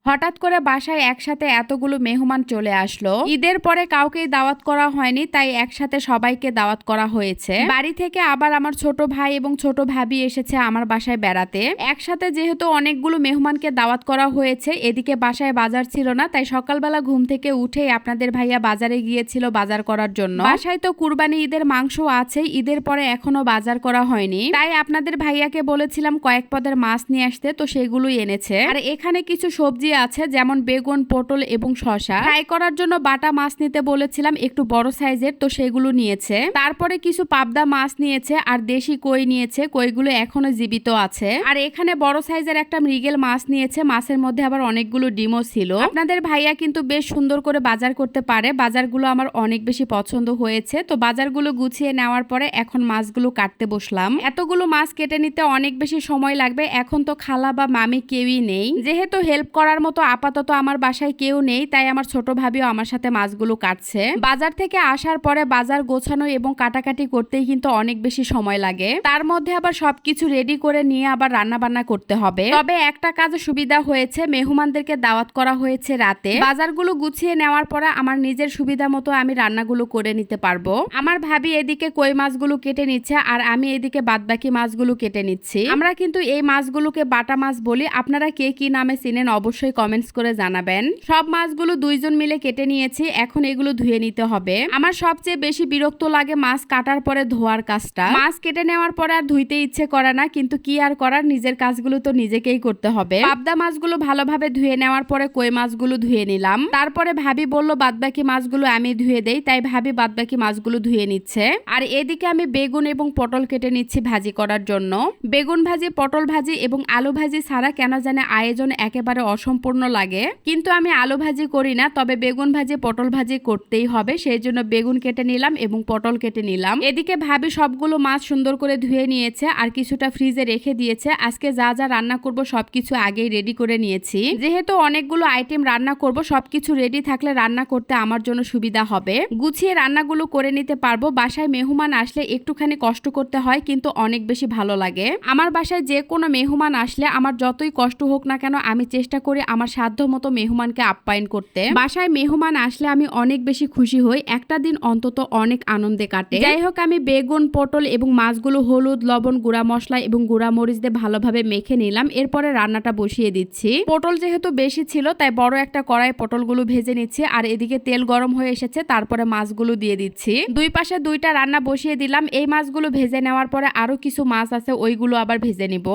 হঠাৎ করে বাসায় একসাথে এতগুলো মেহমান চলে আসলো। ঈদের পরে কাউকেই দাওয়াত করা হয়নি, তাই একসাথে সবাইকে দাওয়াত করা হয়েছে। বাড়ি থেকে আবার আমার ছোট ভাই এবং ছোট ভাবি এসেছে আমার বাসায় বেড়াতে। একসাথে যেহেতু অনেকগুলো মেহমানকে দাওয়াত করা হয়েছে, এদিকে বাসায় বাজার ছিল না, তাই সকালবেলা ঘুম থেকে উঠেই আপনাদের ভাইয়া বাজারে গিয়েছিল বাজার করার জন্য। বাসায় তো কুরবানি ঈদের মাংস আছে, ঈদের পরে এখনো বাজার করা হয়নি, তাই আপনাদের ভাইয়াকে বলেছিলাম কয়েক পদের মাছ নিয়ে আসতে, তো সেগুলোই এনেছে। আর এখানে কিছু সবজি আছে, যেমন বেগুন, পটল এবং শসা। ফ্রাই করার জন্য বাটা মাছ নিতে বলেছিলাম একটু বড় সাইজের, তো সেগুলো নিয়েছে। তারপরে কিছু পাবদা মাছ নিয়েছে আর দেশি কই নিয়েছে, কইগুলো এখনো জীবিত আছে। আর এখানে বড় সাইজের একটা মৃগেল মাছ নিয়েছে, মাছের মধ্যে আবার অনেকগুলো ডিমও ছিল। আপনাদের ভাইয়া কিন্তু বেশ সুন্দর করে বাজার করতে পারে, বাজারগুলো আমার অনেক বেশি পছন্দ হয়েছে। তো বাজারগুলো গুছিয়ে নেওয়ার পরে এখন মাছগুলো কাটতে বসলাম। এতগুলো মাছ কেটে নিতে অনেক বেশি সময় লাগবে। এখন তো খালা বা মামি কেউই নেই, যেহেতু হেল্প করার মতো আপাতত আমার বাসায় কেউ নেই, তাই আমার ছোট ভাবিও আমার সাথে মাছগুলো কাটছে। বাজার থেকে আসার পরে বাজার গোছানো এবং কাটাকাটি করতেই কিন্তু অনেক বেশি সময় লাগে, তার মধ্যে আবার সবকিছু রেডি করে নিয়ে আবার রান্না বান্না করতে হবে। তবে একটা কাজে সুবিধা হয়েছে, মেহমানদেরকে দাওয়াত করা হয়েছে রাতে। বাজারগুলো গুছিয়ে নেওয়ার পরে আমার নিজের সুবিধা মতো আমি রান্নাগুলো করে নিতে পারবো। আমার ভাবি এদিকে কই মাছগুলো কেটে নিচ্ছে আর আমি এদিকে বাদবাকি মাছগুলো কেটে নিচ্ছি। আমরা কিন্তু এই মাছগুলোকে বাটা মাছ বলি, আপনারা কে কি নামে চিনেন অবশ্যই কমেন্টস করে জানাবেন। সব মাছগুলো দুইজন মিলে কেটে নিয়েছি, এখন এগুলো ধুয়ে নিতে হবে। আমার সবচেয়ে বেশি বিরক্ত লাগে মাছ কাটার পরে ধোয়ার কাজটা। মাছ কেটে নেওয়ার পরে আর ধুইতে ইচ্ছে করে না, কিন্তু কি আর করার, নিজের কাজগুলো তো নিজেকেই করতে হবে। পাবদা মাছগুলো ভালোভাবে ধুয়ে নেওয়ার পরে কই মাছগুলো ধুয়ে নিলাম। তারপরে ভাবি বলল বাদবাকি মাছগুলো আমি ধুয়ে দেই, তাই ভাবি বাদবাকি মাছগুলো ধুয়ে নিচ্ছে। আর এদিকে আমি বেগুন এবং পটল কেটে নিচ্ছি ভাজি করার জন্য। বেগুন ভাজি, পটল ভাজি এবং আলু ভাজি ছাড়া কেন জানে আয়োজন একেবারে অসম্পূর্ণ লাগে, কিন্তু আমি আলু ভাজি করি না, তবে বেগুন ভাজি পটল ভাজি করতেই হবে, সেই জন্য বেগুন কেটে নিলাম এবং পটল কেটে নিলাম। এদিকে ভাবি সবগুলো মাছ সুন্দর করে ধুয়ে নিয়েছে আর কিছুটা ফ্রিজে রেখে দিয়েছে। আজকে যা যা রান্না করব সবকিছু আগেই রেডি করে নিয়েছি, যেহেতু অনেকগুলো আইটেম রান্না করব, সবকিছু রেডি থাকলে রান্না করতে আমার জন্য সুবিধা হবে, গুছিয়ে রান্নাগুলো করে নিতে পারবো। বাসায় মেহমান আসলে একটুখানি কষ্ট করতে হয়, কিন্তু অনেক বেশি ভালো লাগে। আমার বাসায় যে কোনো মেহমান আসলে আমার যতই কষ্ট হোক না কেন, আমি চেষ্টা করি আমার সাধ্য মতো মেহমানকে আপ্যায়ন করতে। বাসায় মেহমান আসলে আমি অনেক বেশি খুশি হই, একটা দিন অন্তত অনেক আনন্দে কাটে। যাই হোক, আমি বেগুন, পটল এবং মাছগুলো হলুদ, লবণ, গুঁড়া মশলা এবং গুঁড়া মরিচ দিয়ে ভালোভাবে মেখে নিলাম। এরপরে রান্নাটা বসিয়ে দিচ্ছি। পটল যেহেতু বেশি ছিল, তাই বড় একটা কড়াই পটলগুলো ভেজে নিচ্ছি। আর এদিকে তেল গরম হয়ে এসেছে, তারপরে মাছগুলো দিয়ে দিচ্ছি। দুই পাশে দুইটা রান্না বসিয়ে দিলাম। এই মাছগুলো ভেজে নেওয়ার পরে আরো কিছু মাছ আছে, ওইগুলো আবার ভেজে নিব।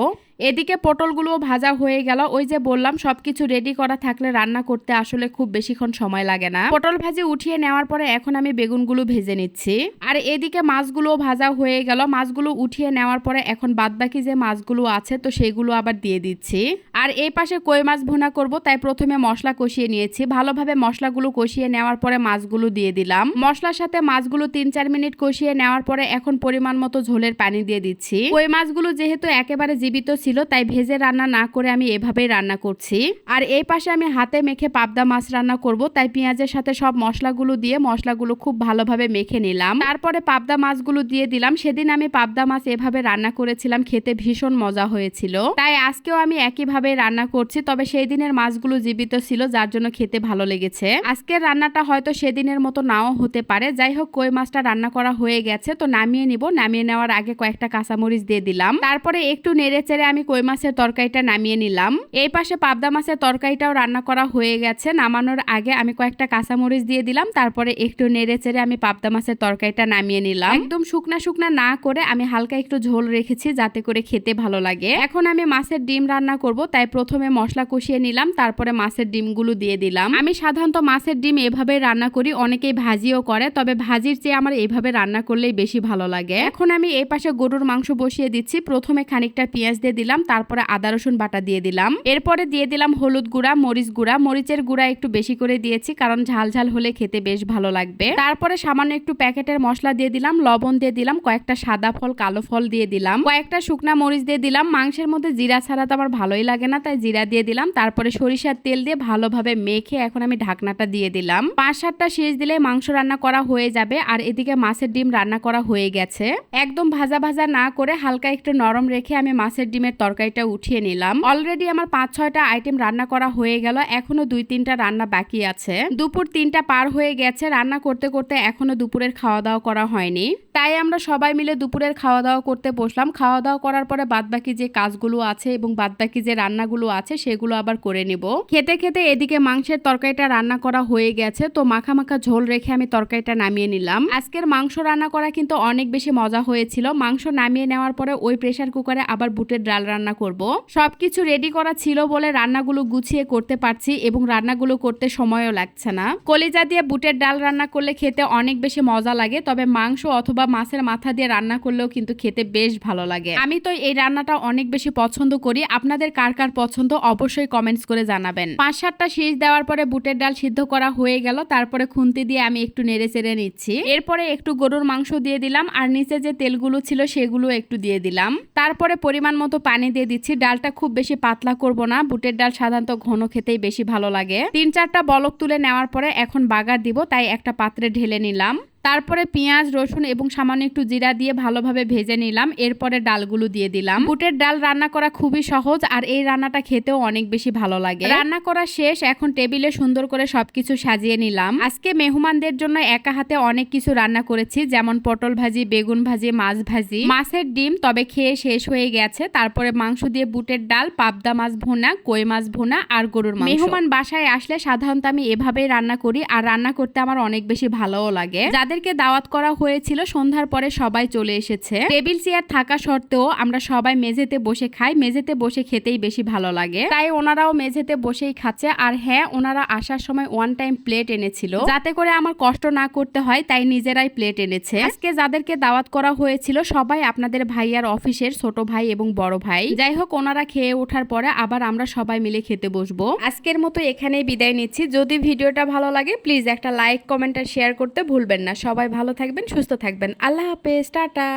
এদিকে পটলগুলো ভাজা হয়ে গেল। ওই যে বললাম সবকিছু রেডি করা থাকলে রান্না করতে আসলে খুব বেশিক্ষণ সময় লাগে না। পটল ভাজি উঠিয়ে নেওয়ার পরে এখন আমি বেগুনগুলো ভেজে নিচ্ছি। আর এদিকে মাছগুলো ভাজা হয়ে গেল। মাছগুলো উঠিয়ে নেওয়ার পরে এখন বাদবাকি যে মাছগুলো আছে, তো সেগুলো আবার দিয়ে দিচ্ছি। আর এই পাশে কই মাছ ভুনা করব, তাই প্রথমে মশলা কষিয়ে নিয়েছি। ভালোভাবে মশলাগুলো কষিয়ে নেওয়ার পরে মাছগুলো দিয়ে দিলাম। মশলার সাথে মাছগুলো 3-4 মিনিট কষিয়ে নেওয়ার পরে এখন পরিমাণ মতো ঝোলের পানি দিয়ে দিচ্ছি। কই মাছগুলো যেহেতু একেবারে জীবিত ছিল, তাই ভেজে রান্না না করে আমি এভাবেই রান্না করছি। আর এই পাশে আমি হাতে মেখে পাবদা মাছ রান্না করব, তাই পেঁয়াজের সাথে সব মশলাগুলো দিয়ে মশলাগুলো খুব ভালোভাবে মেখে নিলাম। তারপরে পাবদা মাছগুলো দিয়ে দিলাম। সেদিন আমি পাবদা মাছ এভাবে রান্না করেছিলাম, খেতে ভীষণ মজা হয়েছিল, তাই আজকেও আমি একইভাবে রান্না করছি। তবে সেই দিনের মাছগুলো জীবিত ছিল, যার জন্য খেতে ভালো লেগেছে। আজকের রান্নাটা হয়তো সেদিনের মতো নাও হতে পারে। যাই হোক, কই মাছটা রান্না করা হয়ে গেছে, তো নামিয়ে নিব। নামিয়ে নেওয়ার আগে কয়েকটা কাঁচামরিচ দিয়ে দিলাম। তারপরে একটু নেড়ে চেড়ে আমি কই মাছের তরকারিটা নামিয়ে নিলাম। এই পাশে পাবদা মাছের তরকারিটাও রান্না করা হয়ে গেছে। নামানোর আগে আমি কয়েকটা কাঁচামরিচ দিয়ে দিলাম। তারপরে একটু নেড়ে চেড়ে আমি পাবদা মাছের তরকারিটা নামিয়ে নিলাম। একদম শুকনা শুকনা না করে আমি হালকা একটু ঝোল রেখেছি, যাতে করে খেতে ভালো লাগে। এখন আমি মাছের ডিম রান্না করব, তাই প্রথমে মশলা কষিয়ে নিলাম, তারপরে মাছের ডিমগুলো দিয়ে দিলাম। আমি সাধারণত মাছের ডিম এভাবে রান্না করি, অনেকেই ভাজিও করে, তবে ভাজির চেয়ে আমার এইভাবে রান্না করলেই বেশি ভালো লাগে। এখন আমি এই পাশে গরুর মাংস বসিয়ে দিচ্ছি। প্রথমে খানিকটা পেঁয়াজ দিয়ে দিলাম, তারপরে আদা রসুন বাটা দিয়ে দিলাম। এরপরে দিয়ে দিলাম হলুদ গুঁড়া, মরিচ গুঁড়া। মরিচের গুঁড়া একটু বেশি করে দিয়েছি, কারণ ঝাল ঝাল হলে খেতে বেশ ভালো লাগবে। তারপরে সামান্য একটু প্যাকেটের মশলা দিয়ে দিলাম, লবণ দিয়ে দিলাম, কয়েকটা সাদা ফল, কালো ফল দিয়ে দিলাম, কয়েকটা শুকনা মরিচ দিয়ে দিলাম। মাংসের মধ্যে জিরা ছাড়া তো আমার ভালোই লাগে না, তাই জিরা দিয়ে দিলাম। তারপরে সরিষার তেল দিয়ে ভালোভাবে মেখে এখন আমি ঢাকনাটা দিয়ে দিলাম। 5-7টা শীষ দিলে মাংস রান্না করা হয়ে যাবে। আর এদিকে মাছের ডিম রান্না করা হয়ে গেছে। একদম ভাজা ভাজা না করে হালকা একটু নরম রেখে আমি মাছের ডিমের মাংসের তরকারিটা উঠিয়ে নিলাম। অলরেডি আমার 5-6টা আইটেম রান্না করা হয়ে গেল, এখনো 2-3টা রান্না বাকি আছে। দুপুর 3টা পার হয়ে গেছে, রান্না করতে করতে এখনো দুপুরের খাওয়া দাওয়া করা হয়নি। তাই আমরা সবাই মিলে দুপুরের খাওয়া দাওয়া করতে বসলাম। খাওয়া দাওয়া করার পরে বাদবাকি যে কাজগুলো আছে এবং বাদবাকি যে রান্নাগুলো আছে সেগুলো আবার করে নিব। খেতে খেতে এদিকে মাংসের তরকারিটা রান্না করা হয়ে গেছে, তো মাখা মাখা ঝোল রেখে আমি তরকারিটা নামিয়ে নিলাম। আজকের মাংস রান্না করা কিন্তু অনেক বেশি মজা হয়েছিল। মাংস নামিয়ে নেওয়ার পরে ওই প্রেসার কুকারে আবার বুটের ডাল রান্না করব। সবকিছু রেডি করা ছিল বলে রান্নাগুলো গুছিয়ে করতে পারছি এবং রান্নাগুলো করতে সময়ও লাগছে না। কলিজা দিয়ে বুটের ডাল রান্না করলে খেতে অনেক বেশি মজা লাগে, তবে মাংস অথবা মাছের মাথা দিয়ে রান্না করলেও কিন্তু খেতে বেশ ভালো লাগে। আমি তো এই রান্নাটা অনেক বেশি পছন্দ করি। আপনাদের কার কার পছন্দ অবশ্যই কমেন্টস করে জানাবেন। 5-7টা শীষ দেওয়ার পরে বুটের ডাল সিদ্ধ করা হয়ে গেল, তারপরে খুন্তি দিয়ে আমি একটু নেড়ে চেড়ে নিচ্ছি। এরপরে একটু গরুর মাংস দিয়ে দিলাম আর নিচে যে তেলগুলো ছিল সেগুলো একটু দিয়ে দিলাম। তারপরে পরিমাণ মতো পানি দিয়ে দিচ্ছি। ডালটা খুব বেশি পাতলা করব না, বুটের ডাল সাধারণত ঘন খেতেই বেশি ভালো লাগে। 3-4টা বলক তুলে নেওয়ার পরে এখন বাগার দিব, তাই একটা পাত্রে ঢেলে নিলাম। তারপরে পেঁয়াজ, রসুন এবং সামান্য একটু জিরা দিয়ে ভালোভাবে ভেজে নিলাম। এরপরে ডালগুলো দিয়ে দিলাম। বুটের ডাল রান্না করা খুবই সহজ আর এই রান্নাটা খেতেও অনেক বেশি ভালো লাগে। রান্না করা শেষ, এখন টেবিলে সুন্দর করে সবকিছু সাজিয়ে নিলাম। আজকে মেহমানদের জন্য একা হাতে অনেক কিছু রান্না করেছি, যেমন পটল ভাজি, বেগুন ভাজি, মাছ ভাজি, মাছের ডিম, তবে খেয়ে শেষ হয়ে গেছে। তারপরে মাংস দিয়ে বুটের ডাল, পাবদা মাছ ভুনা, কই মাছ ভুনা আর গরুর মাংস। মেহমান বাসায় আসলে সাধারণত আমি এভাবেই রান্না করি আর রান্না করতে আমার অনেক বেশি ভালোও লাগে। যাদেরকে দাওয়াত করা হয়েছিল সন্ধ্যার পরে সবাই চলে এসেছে। টেবিল চেয়ার থাকা সত্ত্বেও আমরা সবাই মেঝেতে বসে খাই। মেঝেতে বসে খেতেই বেশি ভালো লাগে, তাই ওনারাও মেঝেতে বসেই খাচ্ছে। আর হ্যাঁ, ওনারা আসার সময় ওয়ান টাইম প্লেট এনেছিল, যাতে করে আমার কষ্ট না করতে হয়, তাই নিজেরাই প্লেট এনেছে। আজকে যাদেরকে দাওয়াত করা হয়েছিল সবাই আপনাদের ভাইয়ার অফিসের ছোট ভাই এবং বড় ভাই। যাই হোক, ওনারা খেয়ে ওঠার পরে আবার আমরা সবাই মিলে খেতে বসবো। আজকের মতো এখানেই বিদায় নিচ্ছি। যদি ভিডিওটা ভালো লাগে প্লিজ একটা লাইক, কমেন্ট আর শেয়ার করতে ভুলবেন না। সবাই ভালো থাকবেন, সুস্থ থাকবেন। আল্লাহ হাফেজ, টাটা।